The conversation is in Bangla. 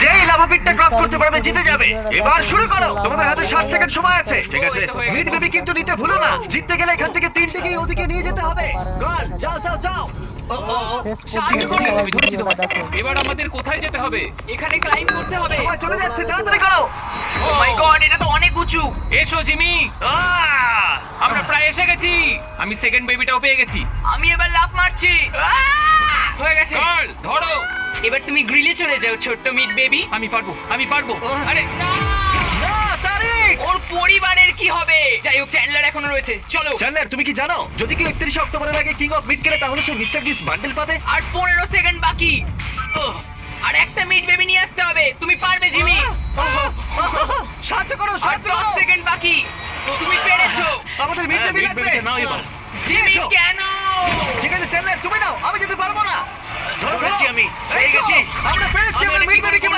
যেই লাভা পিটটা ক্রস করতে পারবে জিতে যাবে। এবার শুরু করো, তোমাদের হাতে 60 সেকেন্ড সময় আছে। ঠিক আছে, এই তো হয়ে গেল। মিড বেবি কিন্তু নিতে ভুলো না। জিততে গেলে এখান থেকে 3টিকেই ওদিকে নিয়ে যেতে হবে। গোল, যাও যাও যাও। ও ও ও, সাহায্য করো, আমি আমি ধরেছি তোমাকে। এবার আমাদের কোথায় যেতে হবে? এখানে ক্লাইম্ব করতে হবে। সময় চলে যাচ্ছে, তাড়াতাড়ি করো। ও মাই গড, এটা তো অনেক উঁচু। এসো জিমি, আহ! আমরা প্রায় এসে গেছি। আমি সেকেন্ড বেবিটাও পেয়ে গেছি। আমি এবার লাফ মারছি। হয়ে গেছে। কার্ল, ধরো। এবার তুমি গ্রিলে চলে যাও, ছোট্ট মিট বেবি। আমি পারবো, আমি পারবো। আরে না! না, তারিক! ওর পরিবারের কি হবে? যাই হোক, চ্যান্ডলার এখনো রয়েছে। চলো। চ্যান্ডলার, তুমি কি জানো যদি কেউ 31 অক্টোবরের আগে কিং অফ মিড খেলে তাহলে সে মিস্টার বিস্ট বান্ডেল পাবে? আর 15 সেকেন্ড বাকি। আর একটা মিট বেবি নিয়ে আসতে হবে। তুমি পারবে জিমি। সাহায্য করো, আর সাহায্য 10 করো। সেকেন্ড বাকি। তুমি পেরেছো। আমাদের মিড বেবি মিড লাগবে। বেবিটা নাও এবার। জিমি এসো। কেন? ঠিক আছে চ্যান্ডলার, তুমি নাও, আমি যেতে পারবো না। ধরো, ধরেছি ধরো। আমি, এই পেয়ে তো, গেছি। আমরা পেরেছি, আমরা মিড